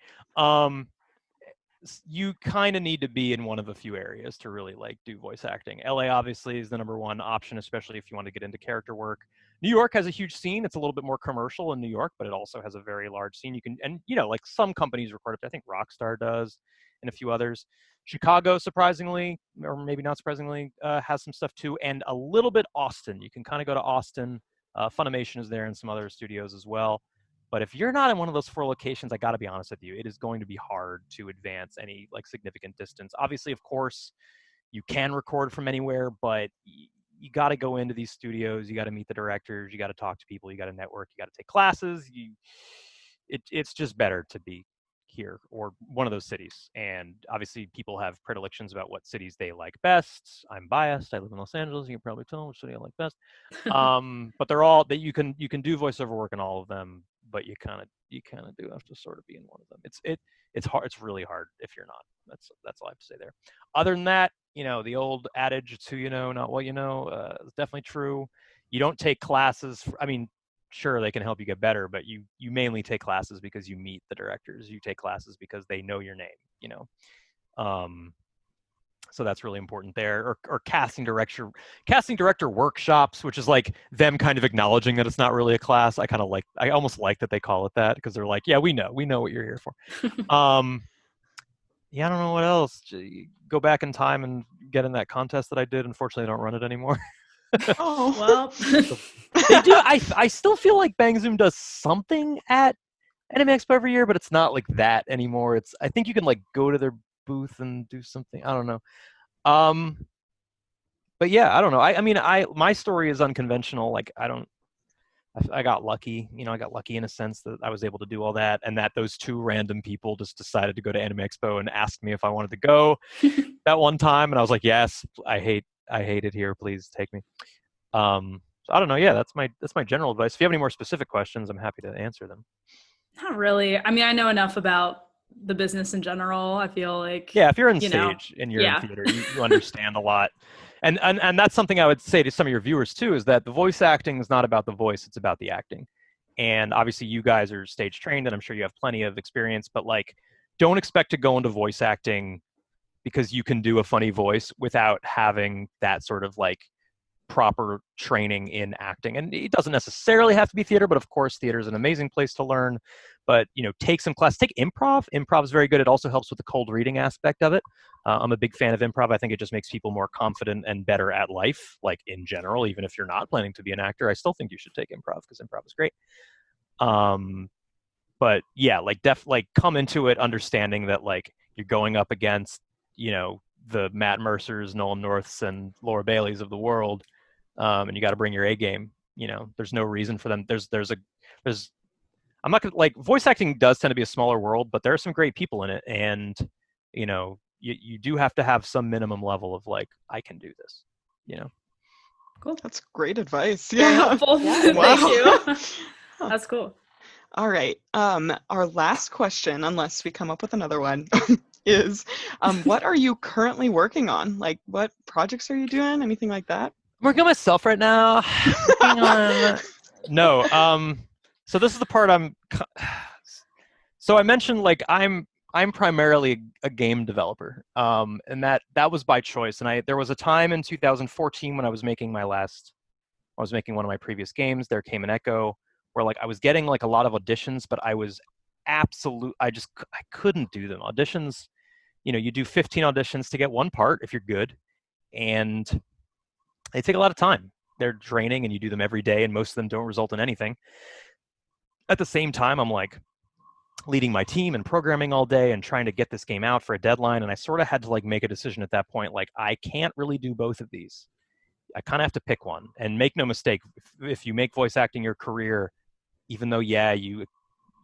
you kind of need to be in one of a few areas to really like do voice acting. LA obviously is the number one option, especially if you want to get into character work. New York has a huge scene. It's a little bit more commercial in New York, but it also has a very large scene. You can, and like some companies record it. I think Rockstar does, and a few others. Chicago, surprisingly, or maybe not surprisingly, has some stuff too, and a little bit Austin. You can kind of go to Austin. Funimation is there and some other studios as well. But if you're not in one of those 4 locations, I got to be honest with you, it is going to be hard to advance any like significant distance. Obviously, of course, you can record from anywhere, but you got to go into these studios. You got to meet the directors. You got to talk to people. You got to network. You got to take classes. It's just better to be here or one of those cities. And obviously, people have predilections about what cities they like best. I'm biased. I live in Los Angeles. You can probably tell which city I like best. But they're all that you can do voiceover work in all of them. But you kind of do have to sort of be in one of them. It's hard. It's really hard if you're not. That's all I have to say there. Other than that, the old adage, it's who you know, not what you know, is definitely true. You don't take classes. Sure, they can help you get better, but you mainly take classes because you meet the directors. You take classes because they know your name. So that's really important there. Or casting director workshops, which is like them kind of acknowledging that it's not really a class. I almost like that they call it that because they're like, yeah, we know what you're here for. Yeah, I don't know what else. Go back in time and get in that contest that I did. Unfortunately, I don't run it anymore. oh Well, They do. I still feel like Bang Zoom does something at Anime Expo every year, but it's not like that anymore. I think you can like go to their booth and do something. I don't know. But yeah, I don't know. My story is unconventional. Like I got lucky. I got lucky in a sense that I was able to do all that, and that those two random people just decided to go to Anime Expo and asked me if I wanted to go that one time, and I was like, yes, I hate it here. Please take me. So I don't know. Yeah, that's my general advice. If you have any more specific questions, I'm happy to answer them. Not really. I mean, I know enough about the business in general. I feel like, Yeah, if you're in you know, stage and you're in yeah. theater, you understand a lot. And that's something I would say to some of your viewers too, is that the voice acting is not about the voice, it's about the acting. And obviously you guys are stage trained and I'm sure you have plenty of experience, but like don't expect to go into voice acting because you can do a funny voice without having that sort of like proper training in acting. And it doesn't necessarily have to be theater, but of course theater is an amazing place to learn. But take some class, take improv. Improv is very good. It also helps with the cold reading aspect of it. I'm a big fan of improv. I think it just makes people more confident and better at life, like in general. Even if you're not planning to be an actor, I still think you should take improv because improv is great. But yeah, like come into it understanding that like you're going up against the Matt Mercers, Nolan Norths, and Laura Baileys of the world. And you got to bring your A game. There's no reason for them. I'm not gonna, like, voice acting does tend to be a smaller world, but there are some great people in it, and you do have to have some minimum level of like, I can do this. Cool. That's great advice. Very helpful. Yeah. Thank you. Huh. That's cool. All right. Our last question, unless we come up with another one, is what are you currently working on? Like, what projects are you doing? Anything like that? I'm working on myself right now. No. So this is the part so I mentioned like I'm primarily a game developer. And that was by choice. And there was a time in 2014 when I was making one of my previous games, There Came an Echo, where like I was getting like a lot of auditions, but I couldn't do them. Auditions, you do 15 auditions to get one part if you're good, and they take a lot of time. They're draining and you do them every day, and most of them don't result in anything. At the same time, I'm like leading my team and programming all day and trying to get this game out for a deadline, and I sort of had to like make a decision at that point, like I can't really do both of these. I kind of have to pick one. And make no mistake, if you make voice acting your career, even though you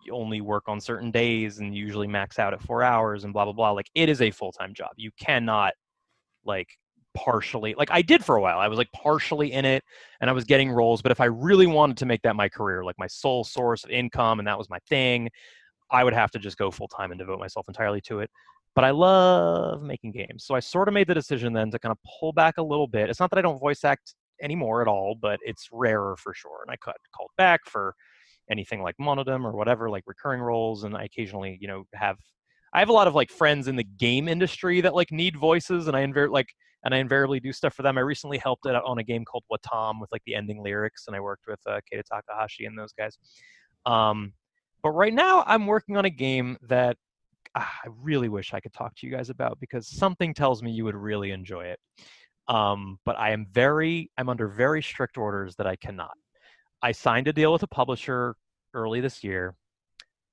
only work on certain days and usually max out at 4 hours and blah blah blah, like it is a full-time job. You cannot like partially, like I did for a while, I was like partially in it and I was getting roles, but if I really wanted to make that my career, like my sole source of income, and that was my thing, I would have to just go full-time and devote myself entirely to it. But I love making games, so I sort of made the decision then to kind of pull back a little bit. It's not that I don't voice act anymore at all, but it's rarer for sure, and I called back for anything like monodom or whatever, like recurring roles, and I occasionally I have a lot of like friends in the game industry that like need voices, and I invariably do stuff for them. I recently helped out on a game called Watam with like the ending lyrics, and I worked with Keita Takahashi and those guys. But right now I'm working on a game that I really wish I could talk to you guys about, because something tells me you would really enjoy it. But I'm under very strict orders that I cannot. I signed a deal with a publisher early this year,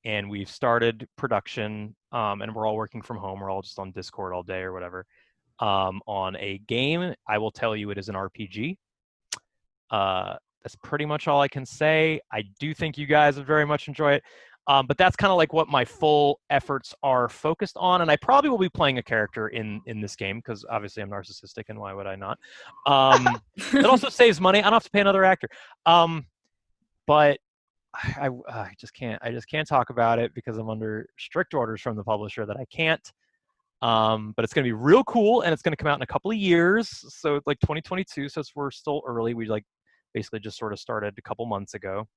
and we've started production, and we're all working from home. We're all just on Discord all day or whatever, on a game. I will tell you it is an RPG. That's pretty much all I can say. I do think you guys would very much enjoy it. But that's kind of like what my full efforts are focused on. And I probably will be playing a character in this game, because obviously I'm narcissistic, and why would I not? It also saves money. I don't have to pay another actor. But I just can't talk about it because I'm under strict orders from the publisher that I can't. But it's going to be real cool, and it's going to come out in a couple of years. So like 2022. So we're still early. We like basically just sort of started a couple months ago.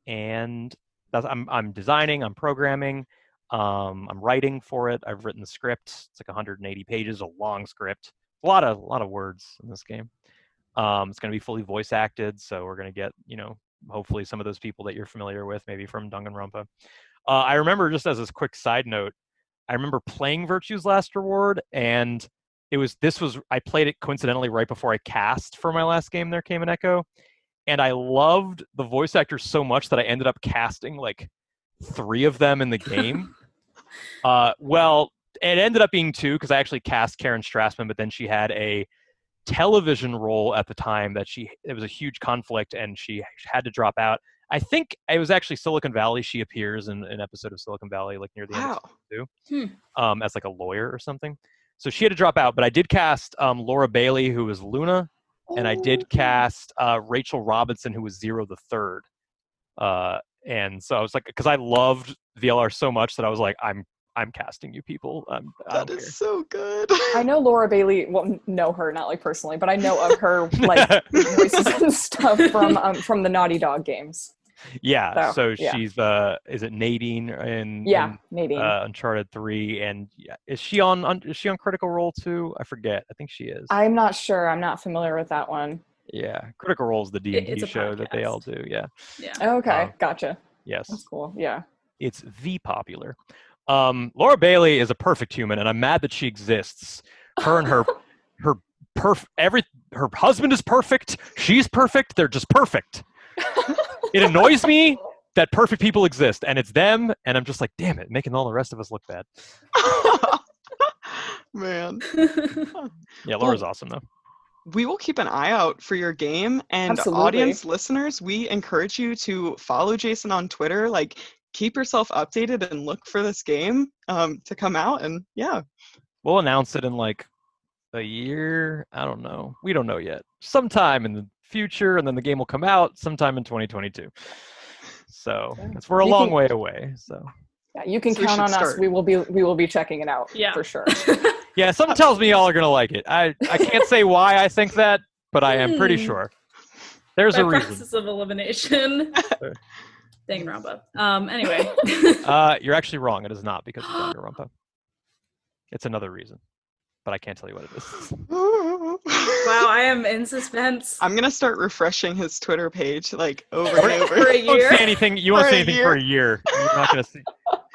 And I'm designing, I'm programming, I'm writing for it. I've written the script. It's like 180 pages, a long script. A lot of words in this game. It's going to be fully voice acted, so we're going to get, hopefully some of those people that you're familiar with, maybe from Danganronpa. I remember, just as a quick side note, I remember playing Virtue's Last Reward, and I played it coincidentally right before I cast for my last game, There Came an Echo. And I loved the voice actors so much that I ended up casting like 3 of them in the game. Well, it ended up being 2, because I actually cast Karen Strassman, but then she had a television role at the time that it was a huge conflict and she had to drop out. I think it was actually Silicon Valley. She appears in an episode of Silicon Valley, like near the end of season 2, as like a lawyer or something. So she had to drop out, but I did cast Laura Bailey, who was Luna, and I did cast Rachel Robinson, who was Zero the Third. And so I was like, because I loved VLR so much that I was like, I'm casting you people. That is so good. I know Laura Bailey. Well, know her, not like personally, but I know of her like voices and stuff from the Naughty Dog games. Yeah. So she's is it Nadine in Nadine Uncharted 3, and is she on Critical Role too? I forget. I think she is. I'm not sure. I'm not familiar with that one. Yeah, Critical Role is the D&D show that they all do. Yeah. Okay, gotcha. Yes. That's cool. Yeah. It's the popular. Laura Bailey is a perfect human, and I'm mad that she exists. Her and her husband is perfect. She's perfect. They're just perfect. It annoys me that perfect people exist, and it's them, and I'm just like, damn it, making all the rest of us look bad. Man. Yeah, Laura's awesome though. We will keep an eye out for your game, and Absolutely. Audience listeners, we encourage you to follow Jason on Twitter. Like, keep yourself updated and look for this game to come out, and we'll announce it in like a year. I don't know. We don't know yet. Sometime in the future, and then the game will come out sometime in 2022. So we're a long way away. So yeah, you can count on us. We will be checking it out for sure. Yeah, something tells me y'all are gonna like it. I can't say why I think that, but I am pretty sure. There's a reason. Process of elimination. Danganronpa. Anyway. You're actually wrong. It is not because of Danganronpa. It's another reason, but I can't tell you what it is. Wow, I am in suspense. I'm gonna start refreshing his Twitter page like over and over. For a year. You won't say anything. You won't say anything for a year. You're not gonna see.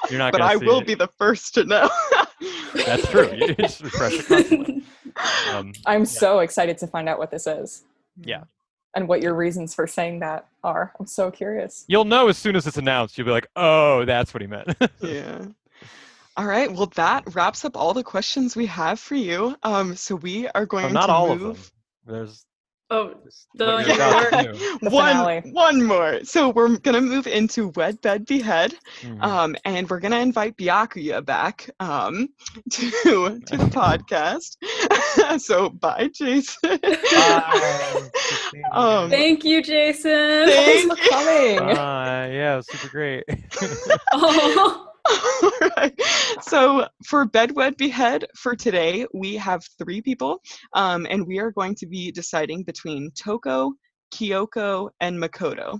You're not. But gonna I see will it. be the first to know. That's true. You just refresh it constantly. I'm so excited to find out what this is. Yeah. And what your reasons for saying that are. I'm so curious. You'll know as soon as it's announced. You'll be like, oh, that's what he meant. Yeah. All right. Well, that wraps up all the questions we have for you. So we are going to not all move... of them. There's one more. So we're gonna move into Wed, Bed, Behead, and we're gonna invite Byakuya back to the podcast. So bye, Jason. Bye. Thank you, Jason. Thanks for coming. Yeah, it was super great. Oh. All right. So for Bed, Wed, Behead for today, we have 3 people, and we are going to be deciding between Toko, Kyoko, and Makoto.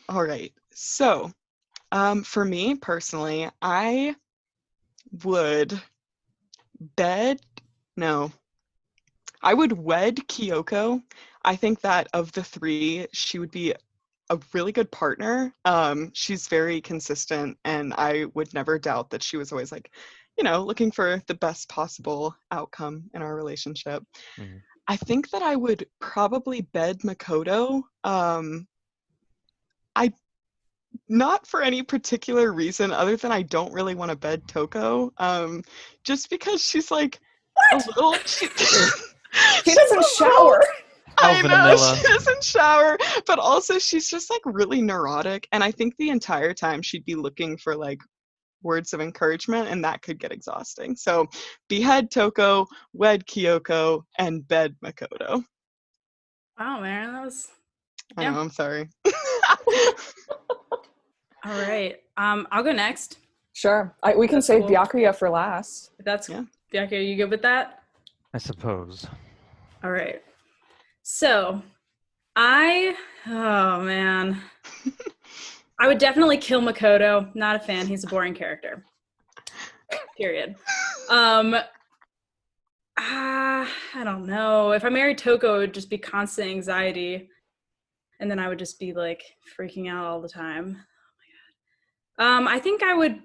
All right. So for me personally, I would wed Kyoko. I think that of the 3, she would be a really good partner. She's very consistent, and I would never doubt that she was always like, looking for the best possible outcome in our relationship. I think that I would probably bed Makoto. Not for any particular reason other than I don't really want to bed Toko. Just because she's like a little. She doesn't shower. I know, she doesn't shower, but also she's just like really neurotic, and I think the entire time she'd be looking for like words of encouragement, and that could get exhausting. So behead Toko, wed Kyoko, and bed Makoto. Wow, man, that was... I know, I'm sorry. All right, I'll go next. Sure, we can save Byakuya for last. That's Byakuya, you good with that? I suppose. All right. So, oh man, I would definitely kill Makoto. Not a fan. He's a boring character. Period. I don't know. If I married Toko, it would just be constant anxiety, and then I would just be like freaking out all the time. Oh my god. I think I would.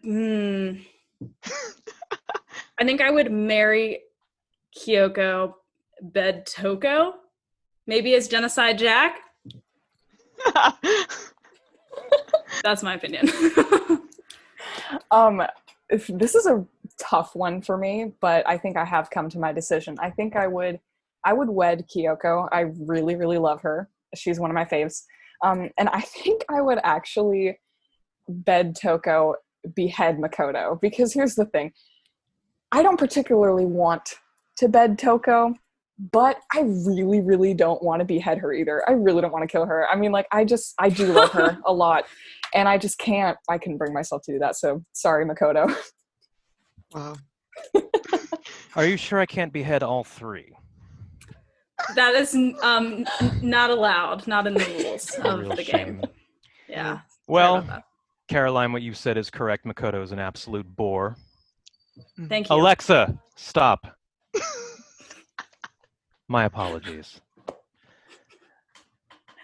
I think I would marry Kyoko, bed Toko. Maybe as Genocide Jack. That's my opinion. This is a tough one for me, but I think I have come to my decision. I think I would I would wed Kyoko. I really, really love her. She's one of my faves. And I think I would actually bed Toko, behead Makoto. Because here's the thing. I don't particularly want to bed Toko, but I really, really don't want to behead her either. I really don't want to kill her. I mean, like, I do love her a lot. And I just can't, I couldn't bring myself to do that. So sorry, Makoto. Wow. Are you sure I can't behead all three? That is not allowed, not in the rules A of real the shame. game. Yeah. Well, Caroline, what you said is correct. Makoto is an absolute bore. Thank you. Alexa, stop. My apologies.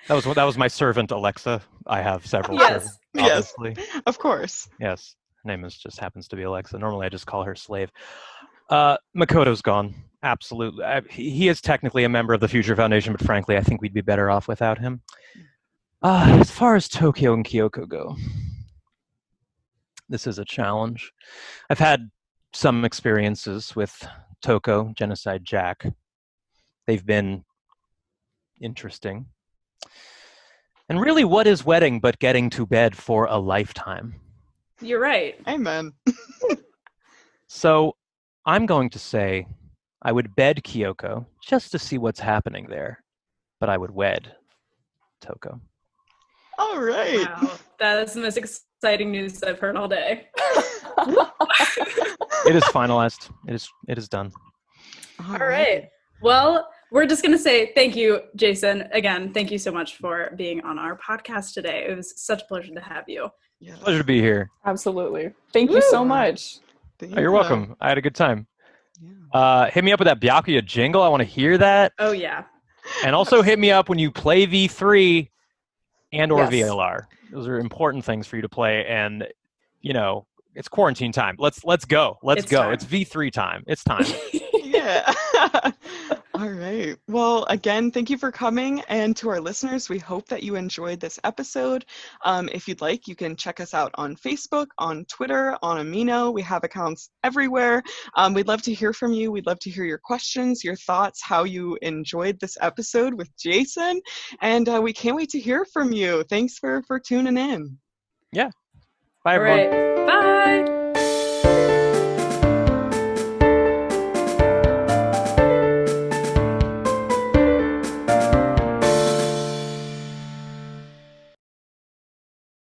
That was my servant, Alexa. I have several servants, obviously. Yes, of course. Yes, her name just happens to be Alexa. Normally, I just call her slave. Makoto's gone. Absolutely. He is technically a member of the Future Foundation, but frankly, I think we'd be better off without him. As far as Tokyo and Kyoko go, this is a challenge. I've had some experiences with Toko, Genocide Jack. They've been interesting. And really, what is wedding but getting to bed for a lifetime? You're right. Amen. So I'm going to say I would bed Kyoko just to see what's happening there, but I would wed Toko. All right. Wow. That is the most exciting news I've heard all day. It is finalized. It is done. All right. Well, we're just going to say thank you, Jason. Again, thank you so much for being on our podcast today. It was such a pleasure to have you. Yes. Pleasure to be here. Absolutely. Thank you so much. Oh, you're welcome. I had a good time. Yeah. Hit me up with that Byakuya jingle. I want to hear that. Oh, yeah. And also hit me up when you play V3 and or Yes. VLR. Those are important things for you to play. And, you know, it's quarantine time. Let's go. Let's It's go. time. It's V3 time. It's time. Yeah. All right. Well, again, thank you for coming. And to our listeners, we hope that you enjoyed this episode. If you'd like, you can check us out on Facebook, on Twitter, on Amino. We have accounts everywhere. We'd love to hear from you. We'd love to hear your questions, your thoughts, how you enjoyed this episode with Jason. And we can't wait to hear from you. Thanks for tuning in. Yeah. Bye, All everyone. right. Bye.